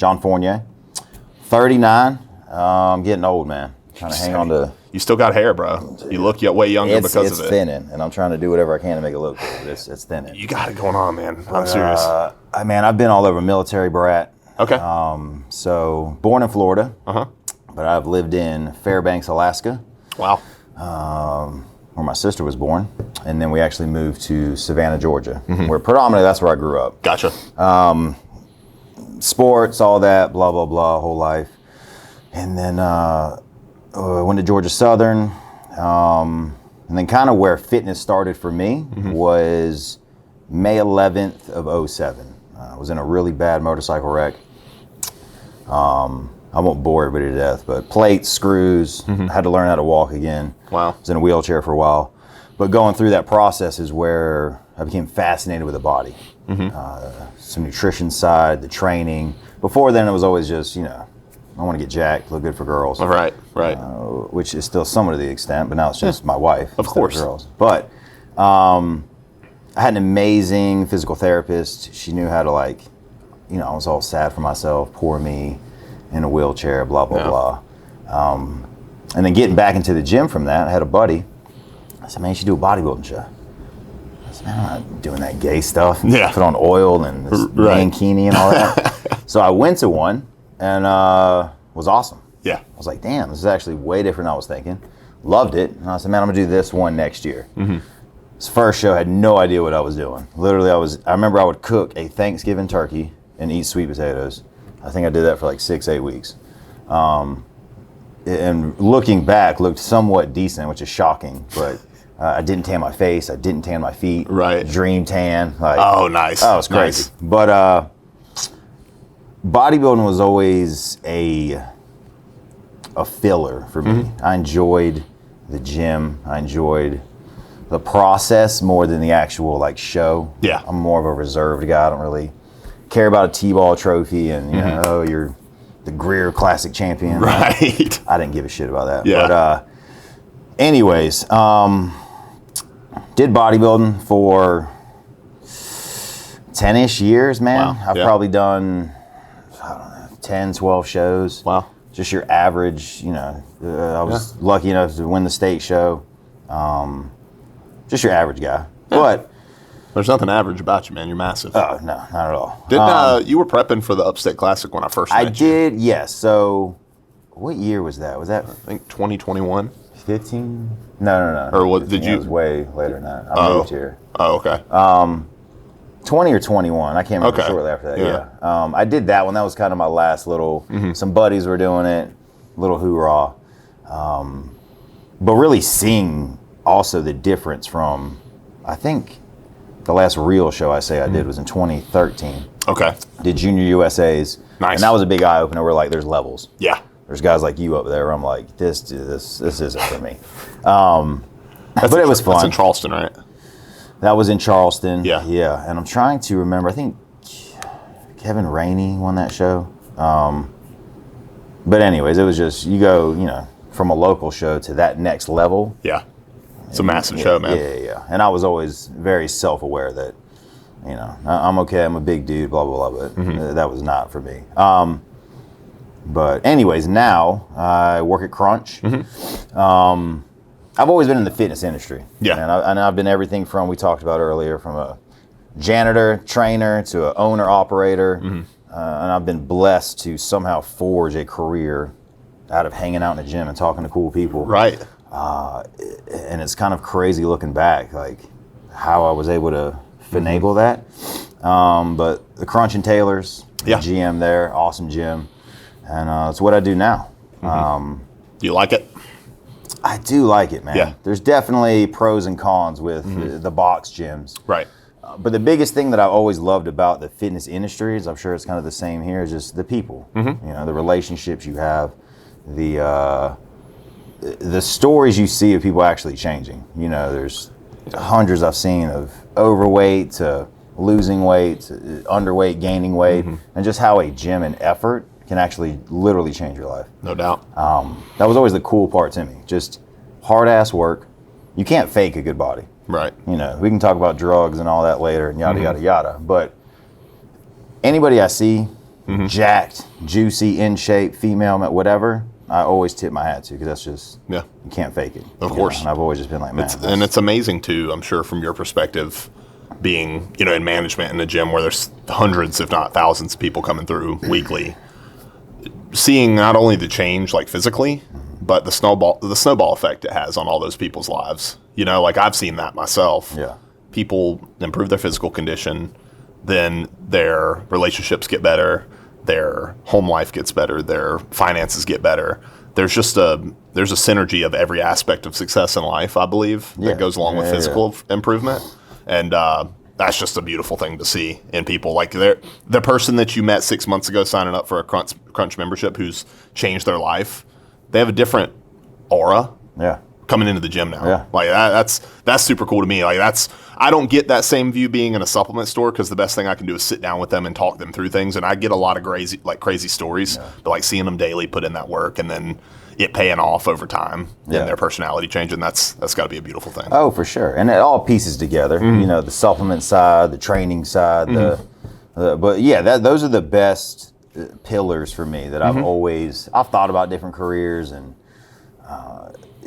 John Fournier. 39. I'm getting old, man. Trying to hang on to. You still got hair, bro. You look way younger because of it. It's thinning, and I'm trying to do whatever I can to make it look good, but it's thinning. You got it going on, man. I'm serious. I've been all over, military brat. Okay. So born in Florida, Uh-huh. but I've lived in Fairbanks, Alaska, Wow. where my sister was born, and then we actually moved to Savannah, Georgia, where predominantly that's where I grew up. Gotcha. Sports, all that, blah, blah, blah, whole life. And then went to Georgia Southern. And then kind of where fitness started for me was May 11th of 07. I was in a really bad motorcycle wreck. I won't bore everybody to death, but plates, screws, had to learn how to walk again. Wow. I was in a wheelchair for a while. But going through that process is where I became fascinated with the body. Some nutrition side, the training. Before then, it was always just, I want to get jacked, look good for girls. Right. Which is still somewhat to the extent, but now it's just my wife. Of course. Girls. But I had an amazing physical therapist. She knew how to I was all sad for myself, poor me, in a wheelchair, blah, blah, blah. And then getting back into the gym from that, I had a buddy. I said, man, you should do a bodybuilding show. I said, man, I'm not doing that gay stuff. Yeah. Put on oil and this mankini and all that. So I went to one and was awesome. Yeah. I was like, damn, this is actually way different than I was thinking. Loved it. And I said, man, I'm going to do this one next year. This first show, I had no idea what I was doing. Literally, I remember I would cook a Thanksgiving turkey and eat sweet potatoes. I think I did that for like 6-8 weeks. And looking back, looked somewhat decent, which is shocking. But I didn't tan my face. I didn't tan my feet. Right. Dream tan. Oh, nice. Oh, it was crazy. Nice. But bodybuilding was always a filler for me. I enjoyed the gym. I enjoyed the process more than the actual show. Yeah. I'm more of a reserved guy. I don't really care about a T-ball trophy and you're the Greer Classic champion. Right. I didn't give a shit about that. Yeah. But anyways, did bodybuilding for 10-ish years, man. Wow. I've probably done 10, 12 shows. Wow. Just your average, I was lucky enough to win the state show. Just your average guy. But there's nothing average about you, man. You're massive. oh, no, not at all. You were prepping for the Upstate Classic when I first met you. I did, yes. So what year was that? Was that I think 2021. 15? No. Or what did you? It was way later than that. I moved here. Oh, okay. 20 or 21. I can't remember shortly after that. Yeah. I did that one. That was kind of my last little, some buddies were doing it, little hoorah. But really seeing also the difference from, I think the last real show I did was in 2013. Okay. Did Junior USA's. Nice. And that was a big eye opener where there's levels. Yeah. There's guys like you up there where I'm like, this isn't for me. But it was fun. That's in Charleston, right? That was in Charleston. Yeah. Yeah. And I'm trying to remember, I think Kevin Rainey won that show. But anyways, it was just, you go, from a local show to that next level. Yeah. It's a massive show, man. Yeah. And I was always very self-aware that, I'm okay, I'm a big dude, blah, blah, blah, but that was not for me. But anyways, now I work at Crunch. I've always been in the fitness industry. Yeah. And I've been everything from, we talked about earlier, from a janitor, trainer, to an owner, operator. And I've been blessed to somehow forge a career out of hanging out in the gym and talking to cool people. Right. And it's kind of crazy looking back, how I was able to finagle that. But the Crunch and Taylor's, the GM there, awesome gym. And it's what I do now. Do you like it? I do like it, man. Yeah. There's definitely pros and cons with the box gyms. Right. But the biggest thing that I always loved about the fitness industry is, I'm sure it's kind of the same here, is just the people. The relationships you have, the stories you see of people actually changing. There's hundreds I've seen of overweight to losing weight, to underweight, gaining weight, and just how a gym and effort can actually literally change your life. No doubt. That was always the cool part to me. Just hard ass work. You can't fake a good body. Right. We can talk about drugs and all that later and yada, yada, yada. But anybody I see jacked, juicy, in shape, female, whatever, I always tip my hat to, because that's just, Yeah. you can't fake it. Of course. And I've always just been like, man. And it's amazing too, I'm sure, from your perspective, being, in management in the gym where there's hundreds, if not thousands of people coming through weekly, seeing not only the change like physically, but the snowball effect it has on all those people's lives. Like I've seen that myself. Yeah. People improve their physical condition, then their relationships get better, their home life gets better, their finances get better. There's a synergy of every aspect of success in life, I believe, that goes along with physical improvement. And that's just a beautiful thing to see in people. Like the person that you met 6 months ago signing up for a Crunch membership who's changed their life, they have a different aura coming into the gym now. Yeah. Like that's super cool to me. Like I don't get that same view being in a supplement store, because the best thing I can do is sit down with them and talk them through things. And I get a lot of crazy stories, but like seeing them daily put in that work and then it paying off over time and their personality changing, that's got to be a beautiful thing. Oh, for sure. And it all pieces together, the supplement side, the training side, but yeah, those are the best pillars for me that I've thought about different careers, and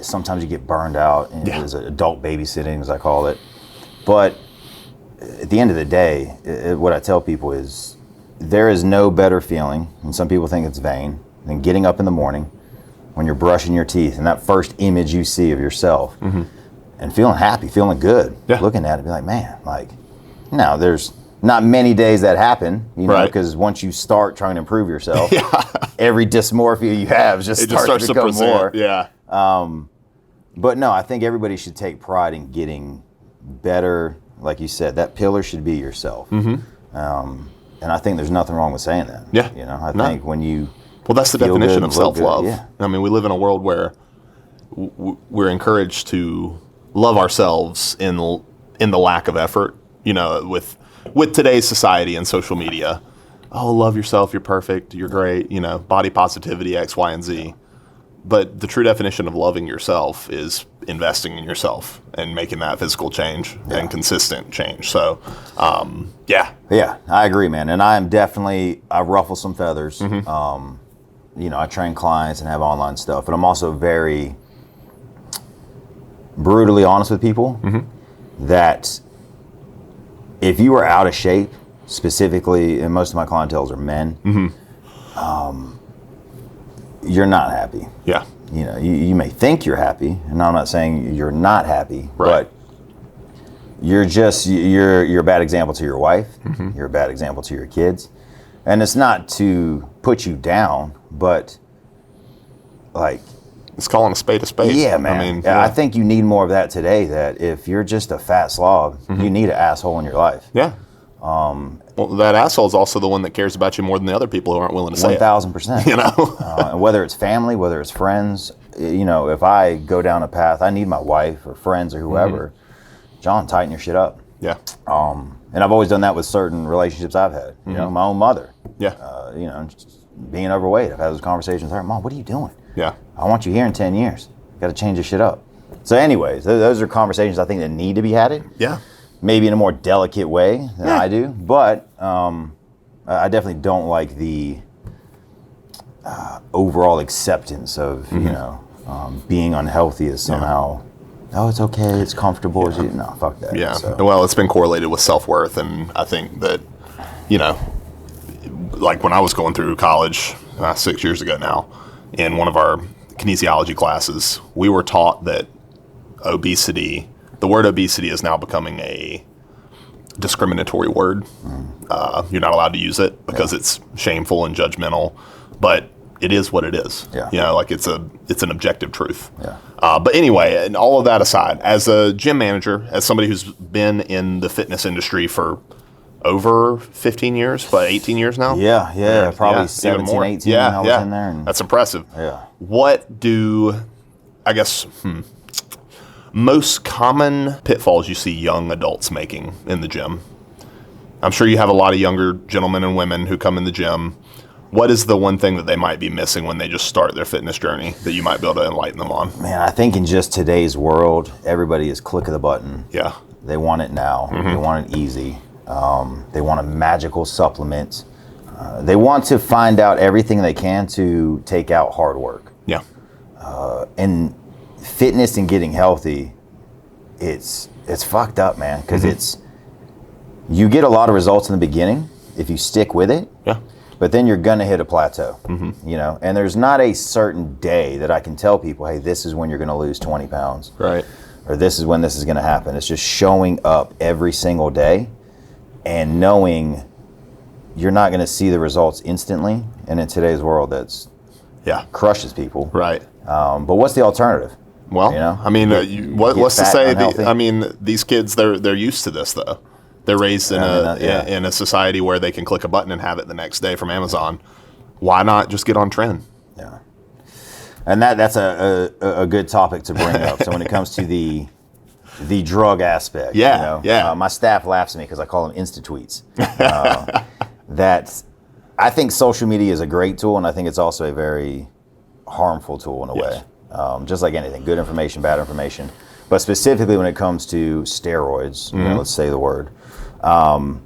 sometimes you get burned out as adult babysitting, as I call it. But at the end of the day, what I tell people is there is no better feeling, and some people think it's vain, than getting up in the morning when you're brushing your teeth and that first image you see of yourself and feeling happy, feeling good, looking at it, be like, man, like, now there's not many days that happen, because once you start trying to improve yourself, every dysmorphia you have just starts to become more. Yeah. But no, I think everybody should take pride in getting better. Like you said, that pillar should be yourself. And I think there's nothing wrong with saying that. Yeah. I think when you that's the definition of self-love. Yeah. I mean, we live in a world where we're encouraged to love ourselves in the lack of effort, with today's society and social media. Oh, love yourself, you're perfect, you're great, body positivity, X, Y, and Z. But the true definition of loving yourself is investing in yourself and making that physical change and consistent change. So, Yeah, I agree, man. And I ruffle some feathers. I train clients and have online stuff, but I'm also very brutally honest with people that if you are out of shape, specifically, and most of my clientele are men, you're not happy. Yeah. You may think you're happy, and I'm not saying you're not happy, but you're a bad example to your wife. You're a bad example to your kids. And it's not to put you down, but like, it's calling a spade a spade. Yeah, man. I mean, I think you need more of that today, that if you're just a fat slob, you need an asshole in your life. Yeah. Well, that asshole is also the one that cares about you more than the other people who aren't willing to say it. 1,000%. Whether it's family, whether it's friends, if I go down a path, I need my wife or friends or whoever. John, tighten your shit up. Yeah. And I've always done that with certain relationships I've had. My own mother. Yeah. Just being overweight. I've had those conversations with her. Mom, what are you doing? Yeah. I want you here in 10 years. Got to change this shit up. So anyways, those are conversations I think that need to be had. Yeah. Maybe in a more delicate way than I do. But I definitely don't like the overall acceptance of, being unhealthy as somehow, oh, it's okay, it's comfortable. Yeah. No, fuck that. Yeah. So. Well, it's been correlated with self-worth. And I think that, like when I was going through college 6 years ago now, in one of our kinesiology classes, we were taught that the word obesity is now becoming a discriminatory word. You're not allowed to use it because it's shameful and judgmental, but it is what it is. Yeah. Like it's an objective truth. Yeah. But anyway, and all of that aside, as a gym manager, as somebody who's been in the fitness industry for over 15 years, but 18 years now? Yeah, probably 17, 18 when I was in there. That's impressive. Yeah. What do, most common pitfalls you see young adults making in the gym? I'm sure you have a lot of younger gentlemen and women who come in the gym. What is the one thing that they might be missing when they just start their fitness journey that you might be able to enlighten them on? Man, I think in just today's world, everybody is click of the button. Yeah. They want it now. They want it easy. They want a magical supplement. They want to find out everything they can to take out hard work. Yeah. And fitness and getting healthy, it's fucked up, man, because you get a lot of results in the beginning if you stick with it. Yeah. But then you're gonna hit a plateau, you know. And there's not a certain day that I can tell people, hey, this is when you're gonna lose 20 pounds, Right. or this is when this is gonna happen. It's just showing up every single day and knowing you're not gonna see the results instantly. And in today's world, that's crushes people. Right. But what's the alternative? Well, you know, I mean, what's to fat, say? unhealthy. I mean, these kids, they're used to this though. They're raised in in a society where they can click a button and have it the next day from Amazon. Why not just get on trend? Yeah, and that's a good topic to bring up. So when it comes to the drug aspect, my staff laughs at me because I call them Insta tweets. That I think social media is a great tool, and I think it's also a very harmful tool in a way. Just like anything, good information, bad information. But specifically when it comes to steroids, you know, let's say the word, I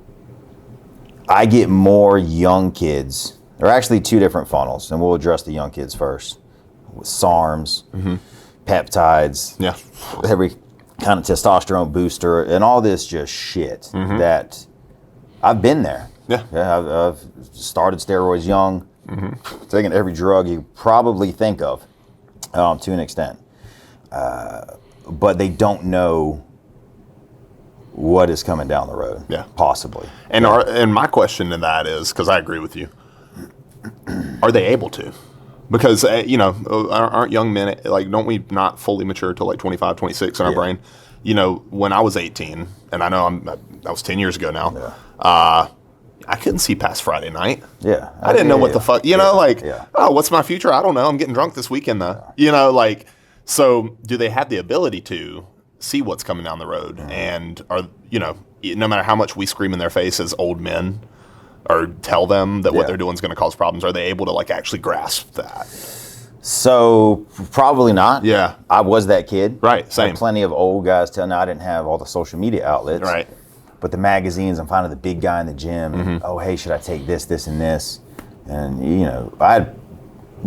get more young kids. There are actually two different funnels, and we'll address the young kids first. With SARMs, peptides, every kind of testosterone booster, and all this just shit that I've been there. I've started steroids young, taken every drug you probably think of to an extent. But they don't know what is coming down the road, possibly. And and my question to that is, because I agree with you, are they able to? Because, you know, aren't young men, like, don't we not fully mature till like 25, 26 in our brain? You know, when I was 18, and I know that was 10 years ago now, I couldn't see past Friday night. I didn't know what the fuck, you know, like, oh, what's my future? I don't know. I'm getting drunk this weekend, though. You know, like, so do they have the ability to see what's coming down the road? And are, you know, no matter how much we scream in their face as old men or tell them that what they're doing is going to cause problems, are they able to, like, actually grasp that? So probably not. I was that kid. Right, same. Plenty of old guys telling me I didn't have all the social media outlets. Right. But the magazines, I'm finding the big guy in the gym. And, oh, hey, should I take this, this, and this? And, you know, I had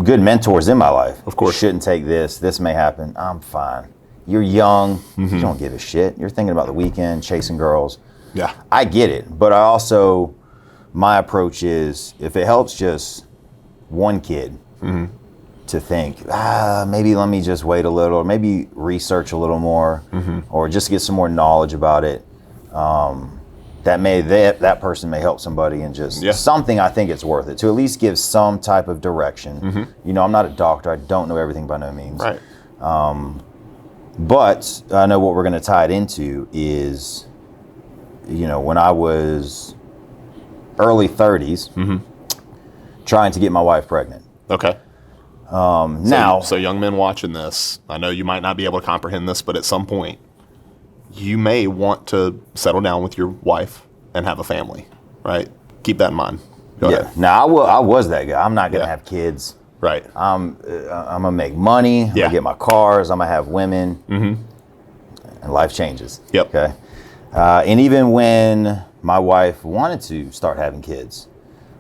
good mentors in my life. Of course. Shouldn't take this. This may happen. I'm fine. You're young. You don't give a shit. You're thinking about the weekend, chasing girls. Yeah. I get it. But I also, my approach is, if it helps just one kid to think, maybe let me just wait a little, or maybe research a little more, or just get some more knowledge about it. That person may help somebody, and just something. I think it's worth it to at least give some type of direction. You know, I'm not a doctor. I don't know everything by no means. Right. But I know what we're going to tie it into is, you know, when I was early 30s, trying to get my wife pregnant. Okay. Now, so young men watching this, I know you might not be able to comprehend this, but at some point, you may want to settle down with your wife and have a family, right? Keep that in mind. Go ahead. Now, I was that guy. I'm not going to have kids. Right. I'm going to make money. I'm going to get my cars. I'm going to have women. And life changes. Yep. Okay. And even when my wife wanted to start having kids,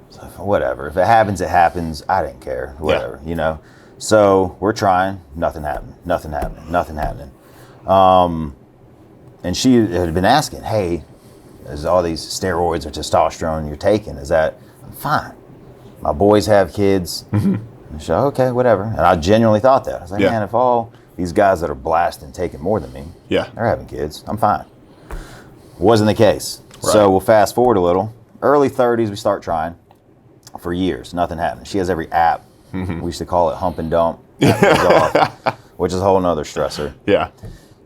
so whatever. If it happens, it happens. I didn't care. Whatever, you know. So we're trying. Nothing happened. Nothing happening. Nothing happening. And she had been asking, hey, is all these steroids or testosterone you're taking, is that, I'm fine. My boys have kids. And she, okay, whatever. And I genuinely thought that. I was like, man, if all these guys that are blasting taking more than me, they're having kids, I'm fine. Wasn't the case. Right. So we'll fast forward a little. Early 30s, we start trying. For years, nothing happened. She has every app. We used to call it hump and dump, which is a whole nother stressor.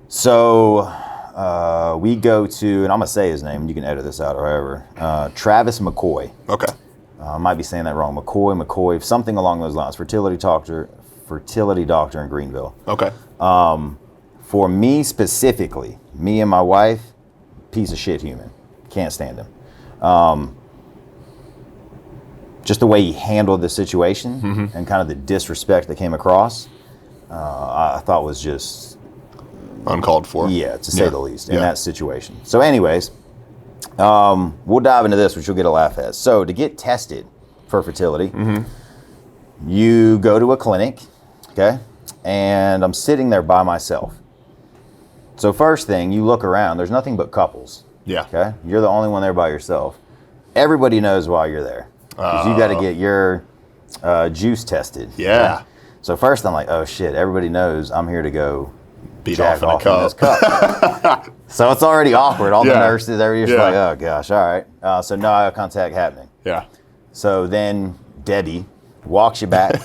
So we go to, and I'm going to say his name, and you can edit this out or however, Travis McCoy. Okay. I might be saying that wrong. McCoy, something along those lines. Fertility doctor in Greenville. Okay. For me specifically, me and my wife, piece of shit human. Can't stand him. Just the way he handled the situation and kind of the disrespect that came across, I thought was just uncalled for. Yeah, to say the least, in that situation. So anyways, we'll dive into this, which you'll get a laugh at. So to get tested, for fertility. You go to a clinic, okay, and I'm sitting there by myself. So first thing, you look around, there's nothing but couples. Yeah. Okay, you're the only one there by yourself. Everybody knows why you're there, because you got to get your juice tested. Yeah. Right? So first I'm like, oh shit, everybody knows I'm here to go Beat jack off in a in this cup. So it's already awkward. All the nurses, everybody's just like, oh gosh, all right. So no eye contact happening. Yeah. So then Debbie walks you back,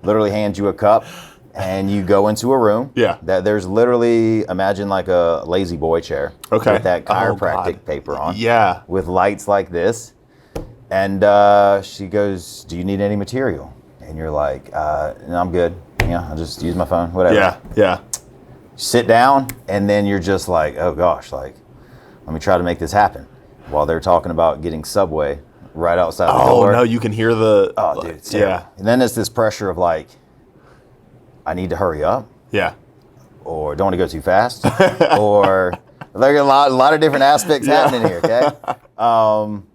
literally hands you a cup, and you go into a room. Yeah. That there's literally, imagine like a lazy boy chair. Okay. With that Oh, chiropractic God. paper on. Yeah. With lights like this. And she goes, do you need any material? And you're like, no, I'm good. Yeah, I'll just use my phone, whatever. Yeah. Yeah. Sit down, and then you're just like, oh gosh, like, let me try to make this happen. While they're talking about getting Subway right outside the door. Oh, no, you can hear the... Oh, dude, it's terrible. And then it's this pressure of like, I need to hurry up, Yeah. or don't want to go too fast, or there are a lot of different aspects happening here, okay?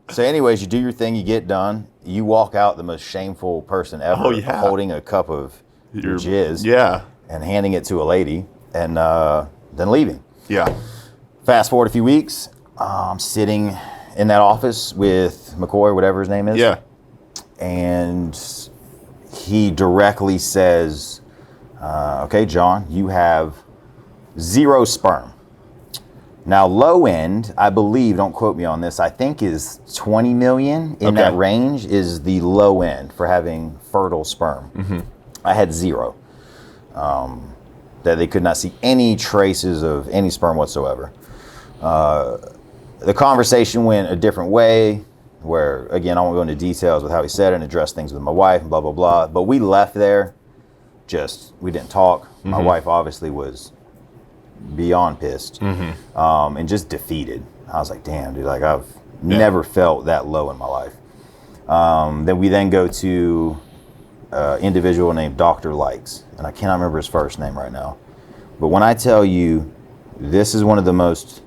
So anyways, you do your thing, you get done, you walk out the most shameful person ever, holding a cup of your jizz, and handing it to a lady, and then leaving. Yeah. Fast forward a few weeks, I'm sitting in that office with McCoy, whatever his name is. Yeah. And he directly says, okay, John, you have 0 sperm. Now, low end, I believe, don't quote me on this, I think is 20 million in that range is the low end for having fertile sperm. I had 0. That they could not see any traces of any sperm whatsoever. The conversation went a different way, where, again, I won't go into details with how he said it and address things with my wife and blah, blah, blah. But we left there, we didn't talk. My wife obviously was beyond pissed and just defeated. I was like, damn, dude, like I've never felt that low in my life. Then we go to an individual named Dr. Likes, and I cannot remember his first name right now. But when I tell you, this is one of the most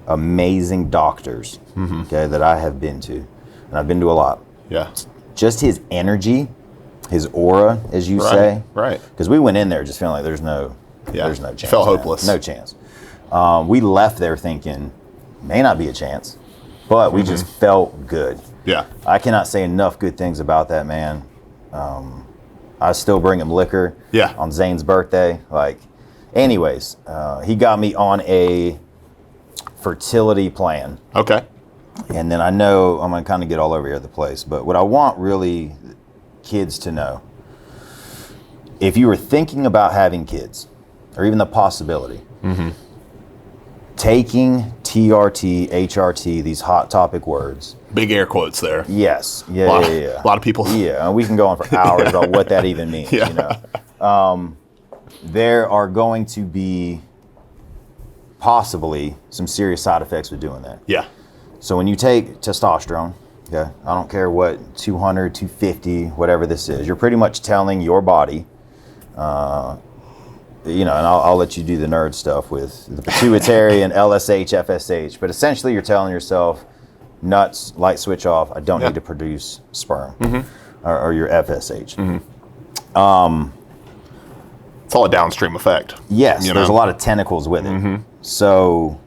amazing doctors, okay, that I have been to, and I've been to a lot. Yeah. Just his energy, his aura, as you say. Right. Because we went in there just feeling like there's no chance. Felt hopeless. No chance. We left there thinking, may not be a chance, but we just felt good. Yeah. I cannot say enough good things about that man. I still bring him liquor. Yeah. On Zane's birthday. Like, anyways, he got me on a fertility plan. Okay. And then I know I'm going to kind of get all over here at the place, but what I want really kids to know, if you were thinking about having kids, or even the possibility, taking TRT, HRT, these hot topic words. Big air quotes there. Yes. A lot of people. Yeah, and we can go on for hours about what that even means, you know. There are going to be possibly some serious side effects with doing that. Yeah. So when you take testosterone, okay, I don't care what 200, 250, whatever this is, you're pretty much telling your body, and I'll let you do the nerd stuff with the pituitary and LSH, FSH, but essentially you're telling yourself, nuts, light switch off, I don't need to produce sperm or your FSH. It's all a downstream effect. Yes, there's a lot of tentacles with it. So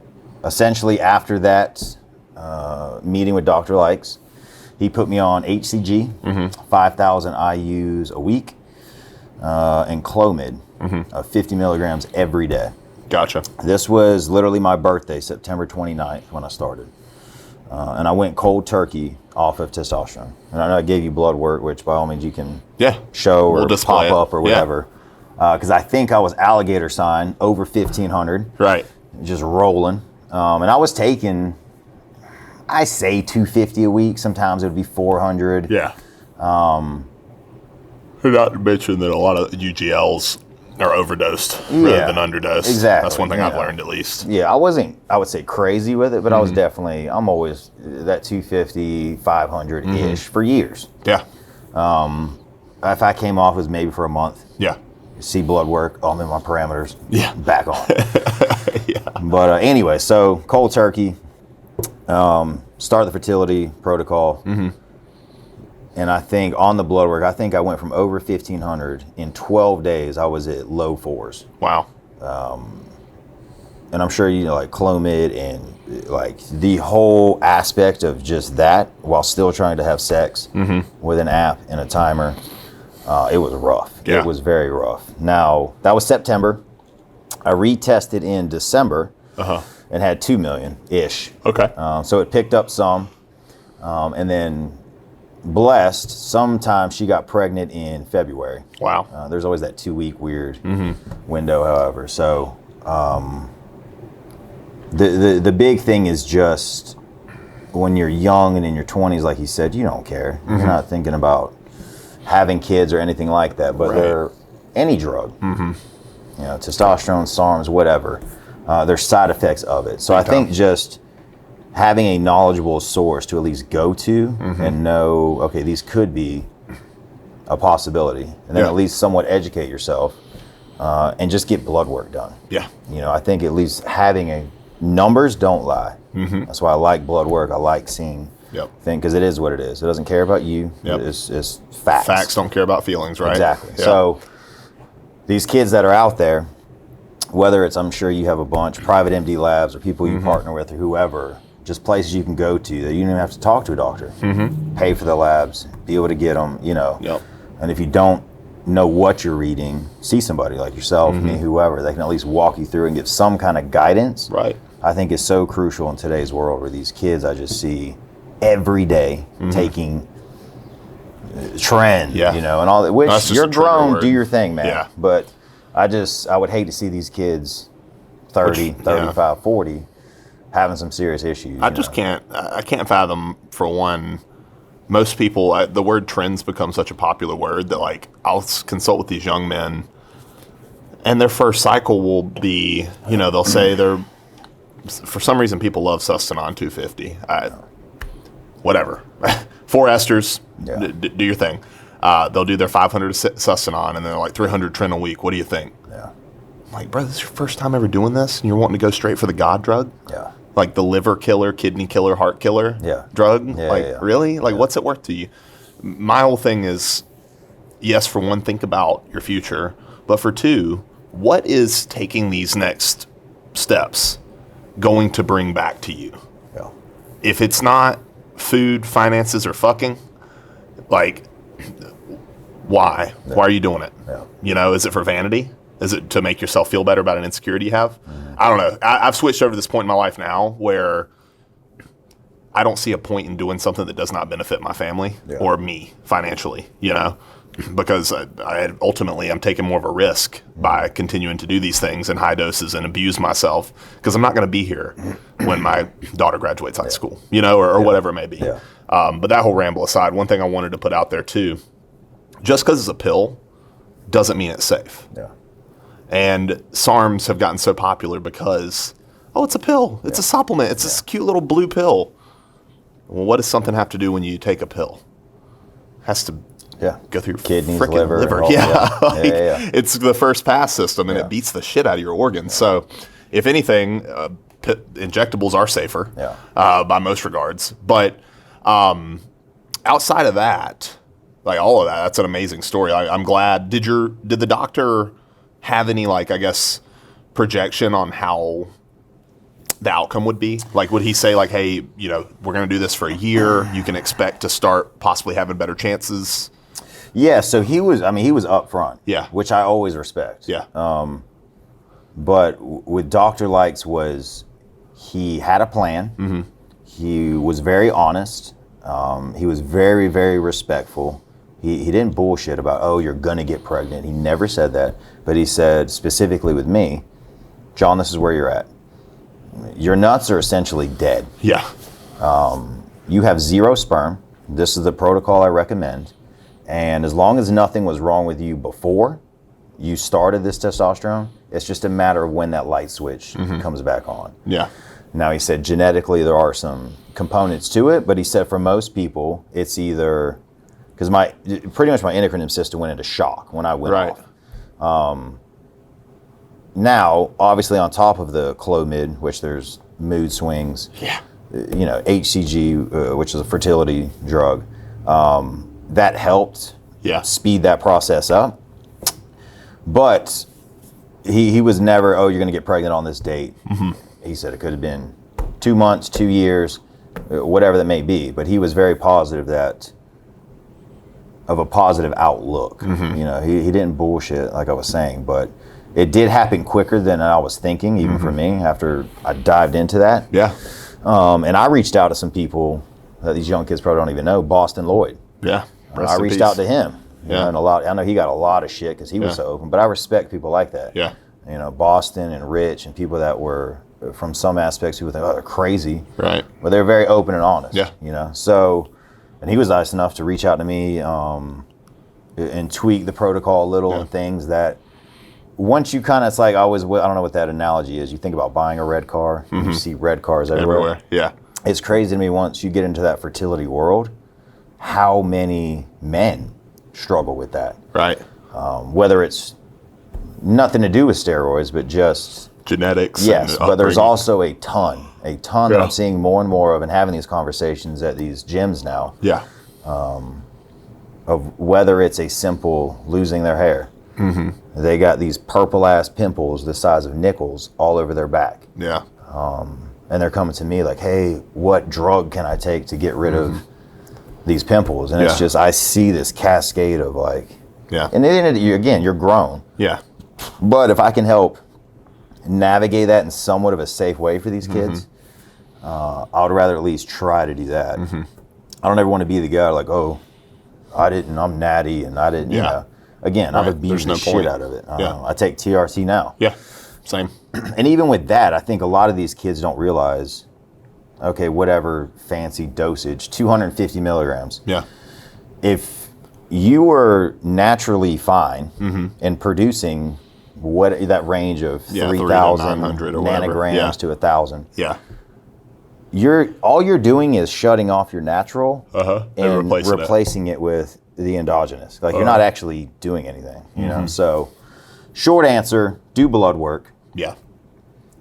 essentially after that meeting with Dr. Likes, he put me on HCG, 5,000 IUs a week, and Clomid, 50 milligrams every day. Gotcha. This was literally my birthday, September 29th, when I started. And I went cold turkey off of testosterone. And I know I gave you blood work, which by all means you can show or pop up or whatever. Because I think I was alligator sign over 1,500. Right. Just rolling. And I was taking, I say 250 a week. Sometimes it would be 400. Yeah. Not to mention that a lot of UGLs are overdosed rather than underdosed. Exactly. That's one thing I've learned, at least. Yeah, I wasn't, I would say, crazy with it, but I was definitely, I'm always that 250, 500-ish for years. Yeah. If I came off, it was maybe for a month. Yeah. See blood work, I'm in my parameters. Yeah. Back on. But anyway, so cold turkey, start the fertility protocol. And I think on the blood work, I think I went from over 1,500 in 12 days. I was at low 4s. Wow. And I'm sure, like Clomid and like the whole aspect of just that while still trying to have sex with an app and a timer, it was rough. Yeah. It was very rough. Now, that was September. I retested in December and had 2 million-ish. Okay. So it picked up some. And then blessed, sometime she got pregnant in February. Wow. There's always that 2-week weird window, however. So the big thing is just when you're young and in your 20s, like you said, you don't care. You're not thinking about having kids or anything like that. But they're any drug, testosterone, SARMs, whatever. There's side effects of it. So I think just having a knowledgeable source to at least go to and know, okay, these could be a possibility, and then at least somewhat educate yourself and just get blood work done. Yeah. I think at least having numbers don't lie. That's why I like blood work. I like seeing things because it is what it is. It doesn't care about you. It's facts. Facts don't care about feelings, right? Exactly. Yeah. So these kids that are out there, whether it's, I'm sure you have a bunch, private MD labs or people you partner with or whoever, just places you can go to that you don't even have to talk to a doctor. Pay for the labs, be able to get them, And if you don't know what you're reading, see somebody like yourself, me, whoever, they can at least walk you through and give some kind of guidance. Right. I think is so crucial in today's world where these kids I just see every day taking trend, and all that, which you're grown, do your thing, man. Yeah. But I would hate to see these kids 30, 35, 40 having some serious issues. I can't fathom, for one, most people, the word trends become such a popular word that, like, I'll consult with these young men and their first cycle will be, they'll say for some reason people love Sustanon 250. Whatever. 4 esters, do your thing. They'll do their 500 Sustanon and then they're like 300 tren a week. What do you think? Yeah. I'm like, bro, this is your first time ever doing this and you're wanting to go straight for the God drug? Yeah. Like the liver killer, kidney killer, heart killer drug? Really? Like, what's it worth to you? My whole thing is, yes, for one, think about your future. But for two, what is taking these next steps going to bring back to you? Yeah. If it's not food, finances, or fucking, like, why? Yeah. Why are you doing it? Yeah. Is it for vanity? Is it to make yourself feel better about an insecurity you have? I don't know. I've switched over to this point in my life now where I don't see a point in doing something that does not benefit my family or me financially, because I ultimately I'm taking more of a risk by continuing to do these things in high doses and abuse myself because I'm not going to be here when my daughter graduates high school, or whatever it may be. Yeah. But that whole ramble aside, one thing I wanted to put out there too, just because it's a pill doesn't mean it's safe. Yeah. And SARMs have gotten so popular because, it's a pill. It's a supplement. It's this cute little blue pill. Well, what does something have to do when you take a pill? It has to go through your kidneys, liver. Yeah. It's the first pass system, and it beats the shit out of your organs. So, if anything, injectables are safer by most regards. But outside of that, like all of that, that's an amazing story. I'm glad. Did the doctor have any, like, I guess, projection on how the outcome would be? Like, would he say, like, hey, we're going to do this for a year. You can expect to start possibly having better chances? Yeah, so he was up front. Yeah. Which I always respect. Yeah. But with Dr. Likes he had a plan. Mm-hmm. He was very honest. He was very, very respectful. He didn't bullshit about, you're going to get pregnant. He never said that. But he said, specifically with me, John, this is where you're at. Your nuts are essentially dead. Yeah. You have 0 sperm. This is the protocol I recommend. And as long as nothing was wrong with you before you started this testosterone, it's just a matter of when that light switch comes back on. Yeah. Now, he said genetically there are some components to it, but he said for most people, it's either... Because pretty much my endocrine system went into shock when I went off. Now, obviously, on top of the Clomid, which there's mood swings, HCG, which is a fertility drug, that helped Yeah. speed that process up. But he was never, oh, you're going to get pregnant on this date. He said it could have been 2 months, 2 years, whatever that may be. But he was very positive of a positive outlook. You know, he didn't bullshit like I was saying, but it did happen quicker than I was thinking, even for me, after I dived into that. Yeah. And I reached out to some people that these young kids probably don't even know. Boston Lloyd. Yeah. I reached out to him. You Yeah. know, and I know he got a lot of shit because he was so open, but I respect people like that. Yeah. You know, Boston and Rich and people that were, from some aspects, people think, oh, they're crazy. Right. But they're very open and honest. Yeah. You know, so, and he was nice enough to reach out to me and tweak the protocol a little and things that once you kind of, it's like I don't know what that analogy is. You think about buying a red car, and you see red cars everywhere. Yeah. It's crazy to me once you get into that fertility world, how many men struggle with that. Right. Whether it's nothing to do with steroids, but just genetics. Yes, and but there's upbringing. also a ton that I'm seeing more and more of and having these conversations at these gyms now. Yeah. Of whether it's a simple losing their hair. They got these purple ass pimples the size of nickels all over their back. Yeah. And they're coming to me like, hey, what drug can I take to get rid of these pimples? And it's just, I see this cascade of like, and then again, you're grown. Yeah. But if I can help navigate that in somewhat of a safe way for these kids, I would rather at least try to do that. I don't ever want to be the guy like, oh, I'm natty and I didn't, you know. Again, I've abused the shit out of it. I take TRT now. Yeah, same. And even with that, I think a lot of these kids don't realize, okay, whatever fancy dosage, 250 milligrams. Yeah. If you were naturally fine and producing that range of 3,000 nanograms to 1,000. Yeah. All you're doing is shutting off your natural and replacing it with the endogenous. Like you're not actually doing anything, you know? So short answer, do blood work. Yeah.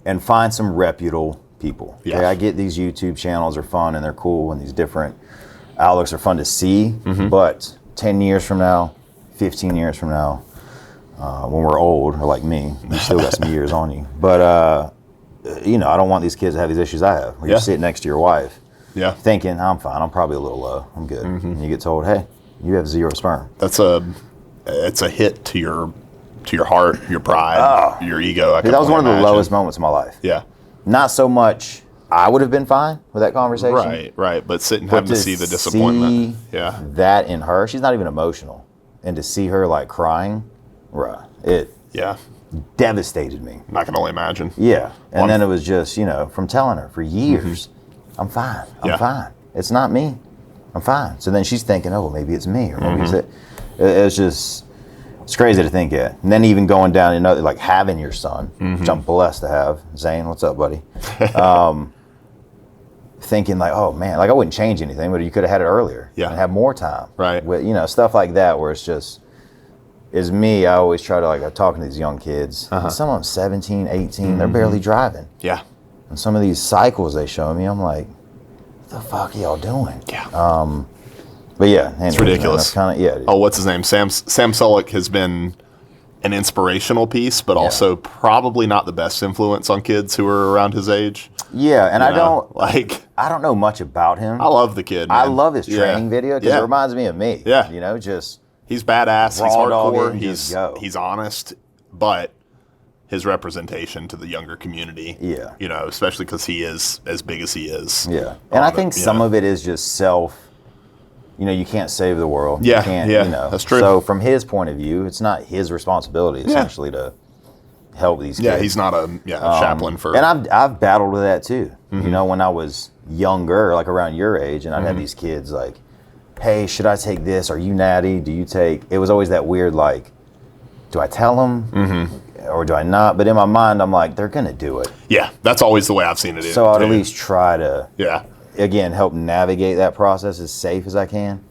And find some reputable people. Yeah. Okay? I get these YouTube channels are fun and they're cool and these different outlooks are fun to see, but 10 years from now, 15 years from now, when we're old, or like me, you still got some years on you. But, you know, I don't want these kids to have these issues I have. Where you're sitting next to your wife thinking, I'm fine, I'm probably a little low, I'm good. And you get told, hey, you have 0 sperm. It's a hit to your heart, your pride, your ego. Dude, that was one of the lowest moments of my life. Yeah. Not so much I would have been fine with that conversation. Right. But having to see the disappointment. That in her, she's not even emotional. And to see her like crying, it devastated me. I can only imagine. Yeah. And then it was just, you know, from telling her for years, I'm fine. I'm fine. It's not me. I'm fine. So then she's thinking, oh, well, maybe it's me, or maybe it's it. It's just, it's crazy to think it. And then even going down, you know, like having your son, which I'm blessed to have. Zane, what's up, buddy? Thinking like, oh man, like I wouldn't change anything, but you could have had it earlier and have more time. Right. With, you know, stuff like that where it's just, is me, I always try to, like, I'm talking to these young kids. Some of them 17, 18, they're barely driving. Yeah. And some of these cycles they show me, I'm like, what the fuck are y'all doing? Yeah. But yeah, anyways, it's ridiculous. Man, kinda, oh, what's his name? Sam Sulek has been an inspirational piece, but also probably not the best influence on kids who are around his age. Yeah, and I don't know much about him. I love the kid, man. I love his training video because it reminds me of me. Yeah. You know, just he's badass, he's hardcore, he's honest, but his representation to the younger community, you know, especially because he is as big as he is. Yeah, and I think some of it is just you know, you can't save the world. Yeah, you can't, you know. That's true. So from his point of view, it's not his responsibility essentially to help these kids. Yeah, he's not a chaplain for. And I've battled with that too. You know, when I was younger, like around your age, and I'd have these kids like, hey, should I take this? Are you natty? Do you take? It was always that weird like, do I tell them or do I not? But in my mind, I'm like, they're gonna do it. Yeah, that's always the way I've seen it. So I'd at least try to. Yeah. Again, help navigate that process as safe as I can,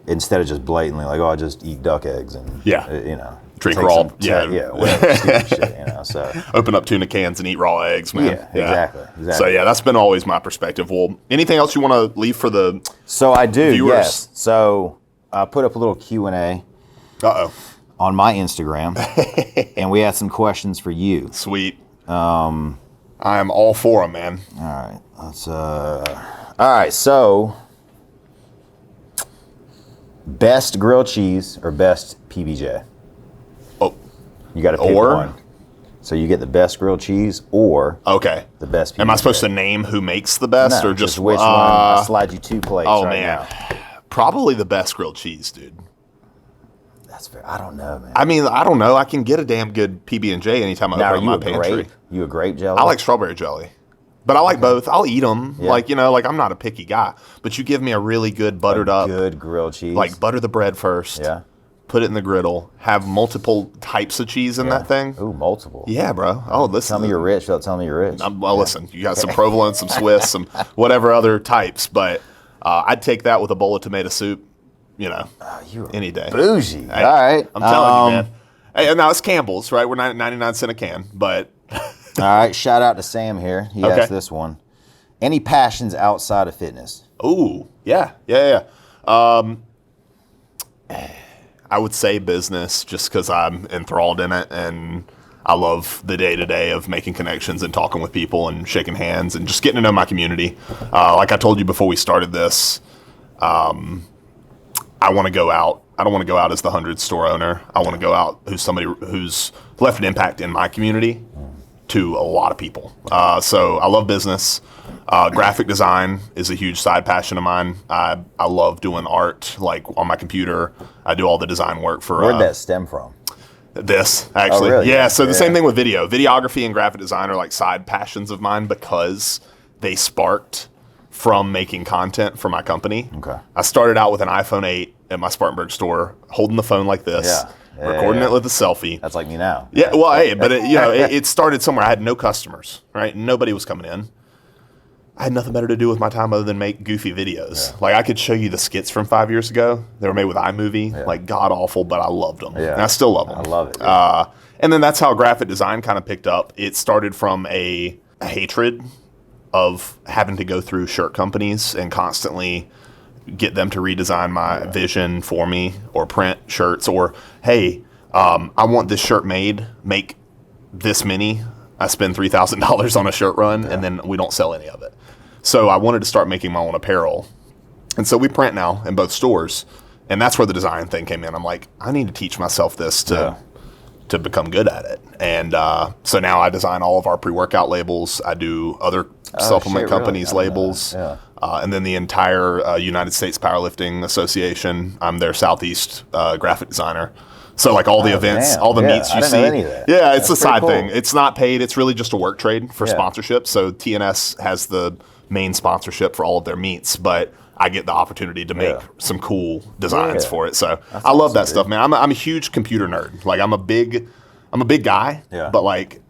instead of just blatantly like, oh, I just eat duck eggs and you know, drink raw, whatever stupid shit, you know. So open up tuna cans and eat raw eggs, man. Yeah, exactly. So yeah, that's been always my perspective. Well, anything else you want to leave for the So I do, viewers? yes. So I put up a little Q&A on my Instagram, and we had some questions for you. Sweet. I am all for them, man. All right. All right, so best grilled cheese or best PBJ? Oh. You got to pick one. So you get the best grilled cheese or the best PBJ. Am I supposed to name who makes the best No, or just which one? I'll slide you 2 plates now. Probably the best grilled cheese, dude. That's fair. I don't know, man. I mean, I don't know. I can get a damn good PB&J anytime I open up my pantry. You a grape jelly? I like strawberry jelly. But I like both. I'll eat them. Yeah. Like, I'm not a picky guy. But you give me a really good buttered up. Good grilled cheese. Like, butter the bread first. Yeah. Put it in the griddle. Have multiple types of cheese in that thing. Ooh, multiple. Yeah, bro. Oh, listen. Tell me you're rich. Don't tell me you're rich. Listen. You got some provolone, some Swiss, some whatever other types. But I'd take that with a bowl of tomato soup. Any day. Bougie. Hey, all right. I'm telling you, man. Hey, now it's Campbell's, right? We're 99 cents a can, but. All right. Shout out to Sam here. He asked this one. Any passions outside of fitness? Ooh, yeah. I would say business just because I'm enthralled in it and I love the day-to-day of making connections and talking with people and shaking hands and just getting to know my community. Like I told you before we started this, I want to go out. I don't want to go out as the 100 store owner. I want to go out who's somebody who's left an impact in my community to a lot of people. So I love business. Graphic design is a huge side passion of mine. I love doing art, like on my computer. I do all the design work for. Where'd that stem from? This, actually. Oh, really? Yeah, so the same thing with video. Videography and graphic design are like side passions of mine because they sparked from making content for my company. Okay. I started out with an iPhone 8 at my Spartanburg store, holding the phone like this, recording it with a selfie. That's like me now. Yeah, well, hey, but it started somewhere. I had no customers, right? Nobody was coming in. I had nothing better to do with my time other than make goofy videos. Yeah. Like, I could show you the skits from 5 years ago. They were made with iMovie, like god-awful, but I loved them. Yeah. And I still love them. I love it. Yeah. And then that's how graphic design kind of picked up. It started from a hatred of having to go through shirt companies and constantly get them to redesign my vision for me or print shirts or, hey, I want this shirt made, make this many. I spend $3,000 on a shirt run and then we don't sell any of it. So I wanted to start making my own apparel. And so we print now in both stores. And that's where the design thing came in. I'm like, I need to teach myself this to become good at it. And so now I design all of our pre-workout labels. I do other supplement companies' labels. Yeah. And then the entire United States Powerlifting Association. I'm their Southeast graphic designer. So like all the events, all the meets you see. Yeah, it's a side thing. It's not paid. It's really just a work trade for sponsorship. So TNS has the main sponsorship for all of their meets, but I get the opportunity to make some cool designs for it. So I love that stuff, man. I'm a huge computer nerd. Like I'm a big guy, but like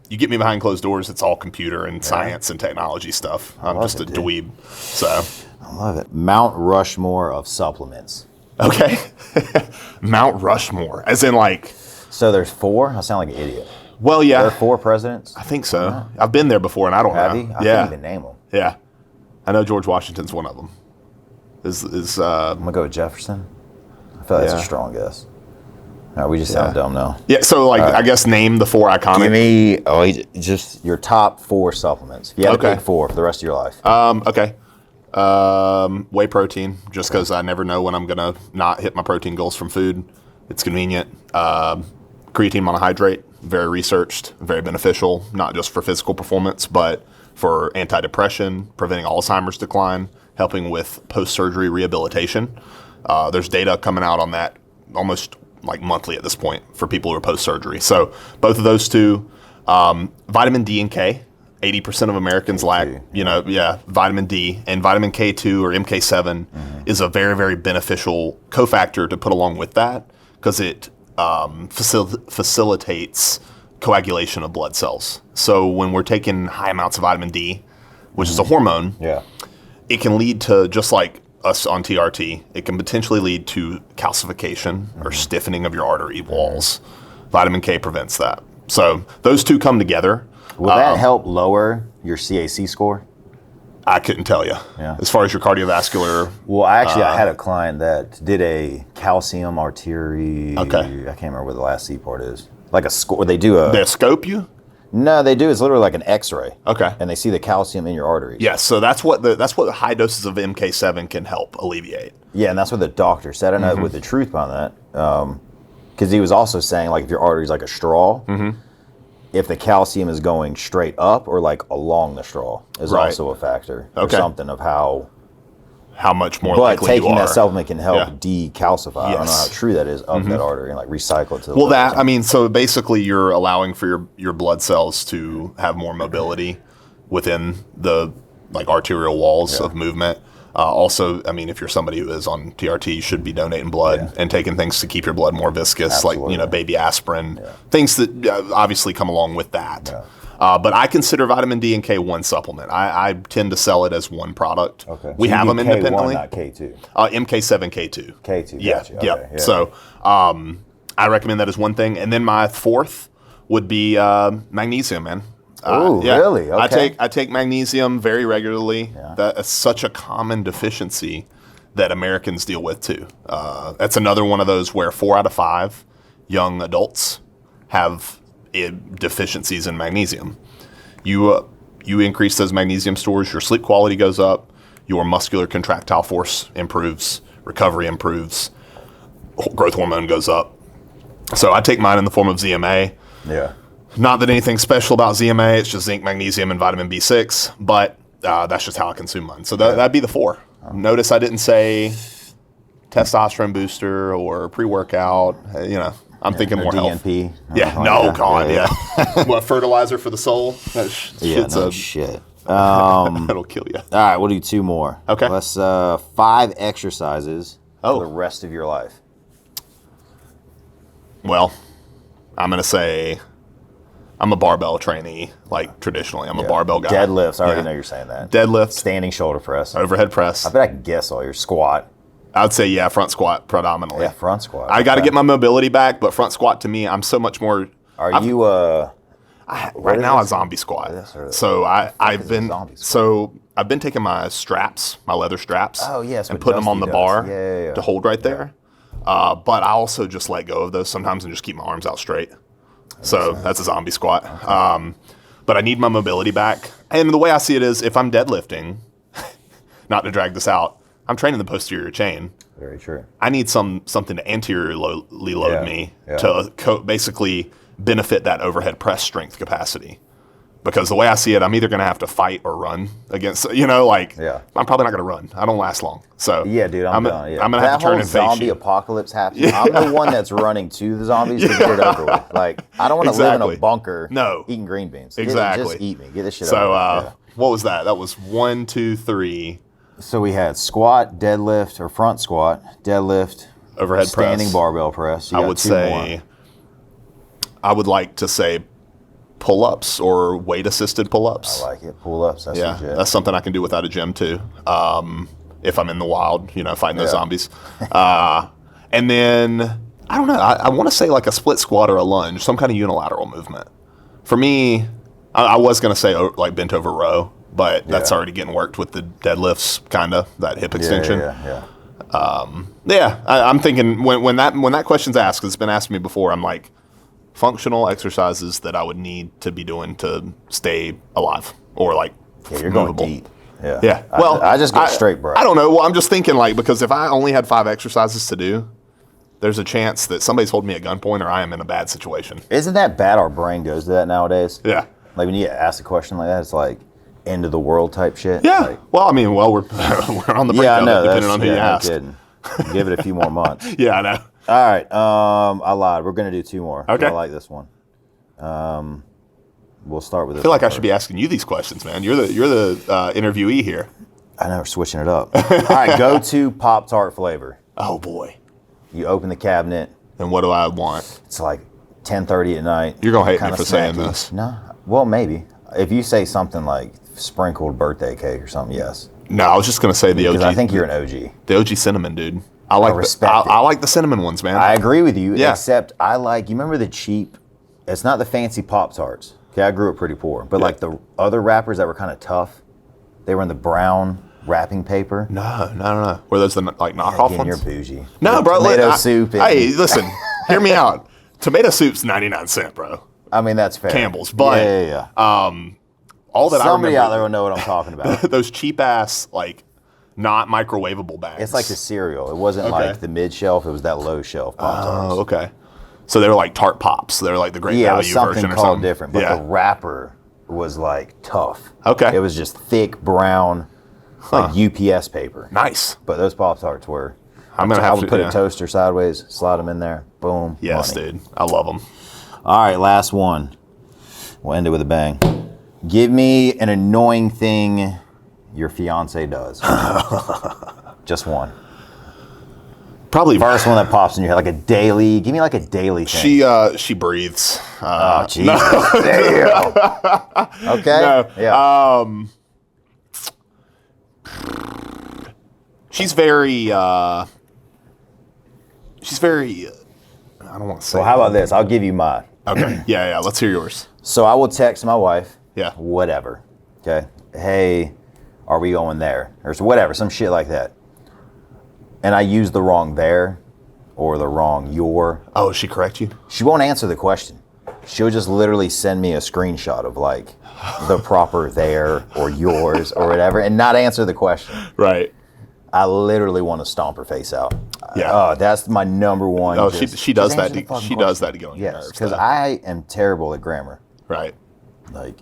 you get me behind closed doors, it's all computer and science and technology stuff. I'm just a dweeb. So I love it. Mount Rushmore of supplements. Okay. Mount Rushmore, as in like. So there's 4? I sound like an idiot. Well, yeah. There are 4 presidents? I think so. I've been there before and I don't know. Have you? I can't even name them. Yeah. I know George Washington's one of them. I'm going to go with Jefferson. I feel like that's a strong guess. No, we just sound dumb now. Yeah, so like I guess name the 4 iconic. Give me just your top 4 supplements. If you had to pick 4 for the rest of your life. Okay. Whey protein, just because I never know when I'm going to not hit my protein goals from food. It's convenient. Creatine monohydrate, very researched, very beneficial, not just for physical performance, but for anti-depression, preventing Alzheimer's decline, helping with post-surgery rehabilitation. There's data coming out on that almost like monthly at this point for people who are post-surgery. So both of those 2, vitamin D and K. 80% of Americans lack, vitamin D, and vitamin K2 or MK7 is a very, very beneficial cofactor to put along with that because it facilitates coagulation of blood cells. So when we're taking high amounts of vitamin D, which is a hormone, it can lead to, just like us on TRT, it can potentially lead to calcification or stiffening of your artery walls. Vitamin K prevents that. So those two come together. Will that help lower your CAC score? I couldn't tell you. Yeah. As far as your cardiovascular. Well, I had a client that did a calcium artery. Okay. I can't remember what the last C part is. Like a score. They do a. They scope you? No, they do. It's literally like an X-ray. Okay. And they see the calcium in your arteries. Yes. So that's what the high doses of MK7 can help alleviate. Yeah, and that's what the doctor said. I don't know what the truth behind that. Because he was also saying, like, if your artery is like a straw, if the calcium is going straight up or like along the straw is also a factor. Or something of how much more but likely taking you are. that supplement can help decalcify. Yes. I don't know how true that is of that artery and like recycle it to the Well, liver. so basically you're allowing for your blood cells to have more mobility within the like arterial walls of movement. Also, I mean, if you're somebody who is on TRT, you should be donating blood and taking things to keep your blood more viscous, like, baby aspirin, things that obviously come along with that. Yeah. But I consider vitamin D and K one supplement. I tend to sell it as one product. Okay. We have them independently. K1, not K2. MK7, K2. K2, Yeah, gotcha. yeah. Okay, yeah. So I recommend that as one thing. And then my fourth would be magnesium, man. Oh, really? Okay. I take magnesium very regularly. Yeah. That's such a common deficiency that Americans deal with too. That's another one of those where 4 out of 5 young adults have deficiencies in magnesium. You increase those magnesium stores, your sleep quality goes up, your muscular contractile force improves, recovery improves, growth hormone goes up. So I take mine in the form of ZMA. Yeah. Not that anything special about ZMA, it's just zinc, magnesium, and vitamin B6, but that's just how I consume mine. So that'd be the 4. Notice I didn't say testosterone booster or pre-workout. I'm thinking more DNP. health. Yeah, What, fertilizer for the soul? Shit. That'll kill you. All right, we'll do 2 more. Okay. Let's 5 exercises for the rest of your life. Well, I'm going to say I'm a barbell trainee, like traditionally. I'm a barbell guy. Deadlifts. I already know you're saying that. Deadlift. Standing shoulder press. Overhead press. I bet I can guess all your squat. I'd say, front squat predominantly. Yeah, front squat. I got to get my mobility back, but front squat to me, I'm so much more. Are you right now a zombie squat? So I've been taking my straps, my leather straps. Oh yes, and putting them on the bar to hold right there. But I also just let go of those sometimes and just keep my arms out straight. So that's a zombie squat. Okay. But I need my mobility back. And the way I see it is, if I'm deadlifting, not to drag this out, I'm training the posterior chain. Very true. I need something to anteriorly load me to basically benefit that overhead press strength capacity. Because the way I see it, I'm either going to have to fight or run against, I'm probably not going to run. I don't last long. So yeah, dude, I'm done. Yeah. I'm going to have to turn and face you. Zombie apocalypse happens. I'm the one that's running to the zombies to get it over with. Like, I don't want to live in a bunker eating green beans. Exactly. Just eat me. Get this shit over with. So what was that? That was 1, 2, 3. So we had squat, deadlift, or front squat, deadlift, overhead standing press. barbell press. I would like to say pull-ups or weight-assisted pull-ups. I like it. Pull-ups, that's legit. That's something I can do without a gym too. If I'm in the wild, fighting those zombies. And then, I don't know, I want to say like a split squat or a lunge, some kind of unilateral movement. For me, I was going to say like bent over row, but that's already getting worked with the deadlifts, kind of, that hip extension. I'm thinking when that question's asked, because it's been asked me before, I'm like, functional exercises that I would need to be doing to stay alive or like you're movable. Going deep. Yeah. Well, I just go straight, bro. I don't know. Well, I'm just thinking because if I only had 5 exercises to do, there's a chance that somebody's holding me at gunpoint or I am in a bad situation. Isn't that bad? Our brain goes to that nowadays. Yeah. Like when you ask a question like that, it's like end of the world type shit. Yeah. Like, we're on the brink of it, depending on who you ask. Kidding. Give it a few more months. Yeah, I know. All right. I lied. We're going to do 2 more. Okay. I like this one. We'll start with this. I feel like I should be asking you these questions, man. You're the interviewee here. I know, we're switching it up. All right. Go to Pop-Tart flavor. Oh, boy. You open the cabinet. And what do I want? It's like 10:30 at night. You're going to hate me for saying this. No. Well, maybe. If you say something like sprinkled birthday cake or something, yes. No, I was just going to say the OG. Because I think you're an OG. The OG cinnamon, dude. I like the cinnamon ones, man. I agree with you, Yeah. except I like, you remember the cheap it's not the fancy Pop-Tarts. Okay, I grew up pretty poor. But like the other wrappers that were kind of tough, they were in the brown wrapping paper. No. Were those the like knockoff Again, ones? you're bougie. No, The bro. Tomato soup. Hey, listen, hear me out. Tomato soup's 99¢, bro. I mean, that's fair. Campbell's, but all that Somebody I remember, out there will know what I'm talking about. those cheap ass like not microwavable bags. It's like the cereal. It wasn't like the mid shelf. It was that low shelf Pop-Tarts. Oh, okay. So they were like tart pops. They were like the great Yeah, it was value something version or called something. different. But the wrapper was like tough. Okay. It was just thick brown, like UPS paper. Nice. But those Pop-Tarts were. I'm gonna I have would to put a toaster sideways, slide them in there, boom. Yes, money. dude. I love them. All right, last one. We'll end it with a bang. Give me an annoying thing your fiance does. Just one. Probably First one that pops in your head, like a daily. Give me like a daily thing. She breathes. Oh, Jesus. Damn. Okay. No. Yeah. She's very. I don't want to say. So how about this? I'll give you mine. Okay. Yeah. Let's hear yours. So I will text my wife. Yeah. Whatever. Okay. Hey, are we going there? Or whatever, some shit like that. And I use the wrong there or the wrong your. Oh, does she correct you? She won't answer the question. She'll just literally send me a screenshot of like the proper there or yours or whatever and not answer the question. Right. I literally want to stomp her face out. Yeah. That's my number one. Oh, she does that. She Does that to get on your Yes, nerves. because though. I am terrible at grammar. Right. Like,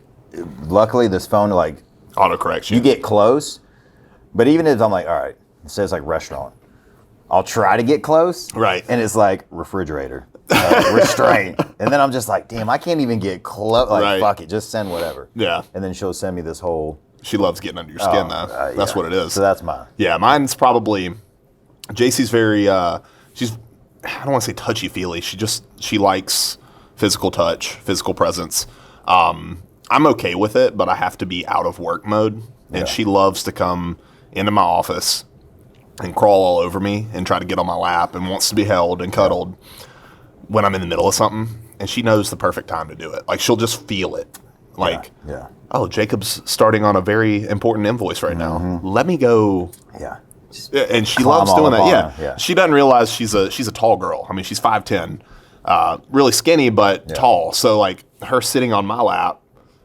luckily this phone, like, Autocorrection. you get close, but even if I'm like, all right, it says like restaurant, I'll try to get close. Right. And it's like refrigerator, restraint. And then I'm just like, damn, I can't even get close. Like, Right. fuck it, just send whatever. Yeah. And then she'll send me this whole. She loves getting under your skin, though. That's yeah. what it is. So that's mine. Yeah, mine's probably. JC's very. She's. I don't want to say touchy feely. She likes physical touch, physical presence. I'm okay with it, but I have to be out of work mode. And she loves to come into my office and crawl all over me and try to get on my lap and wants to be held and cuddled when I'm in the middle of something. And she knows the perfect time to do it. Like, she'll just feel it. Like, oh, Jacob's starting on a very important invoice right now. Let me go. Yeah. And she Climb loves all doing up that. on her. Yeah. She doesn't realize she's a tall girl. I mean, she's 5'10", really skinny but tall. So like her sitting on my lap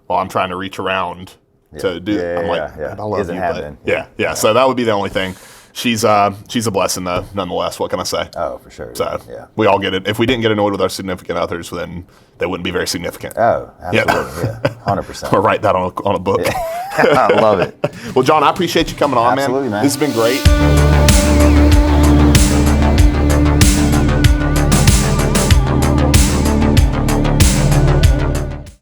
while I'm trying to reach around to do. I'm like, I love Isn't you, happening. but yeah. So that would be the only thing. She's a blessing though, nonetheless. What can I say? Oh, for sure. So we all get it. If we didn't get annoyed with our significant others, then they wouldn't be very significant. Oh, absolutely. Yeah. 100%. Or write that on a book. I love it. Well, John, I appreciate you coming on, Absolutely, man. This has been great.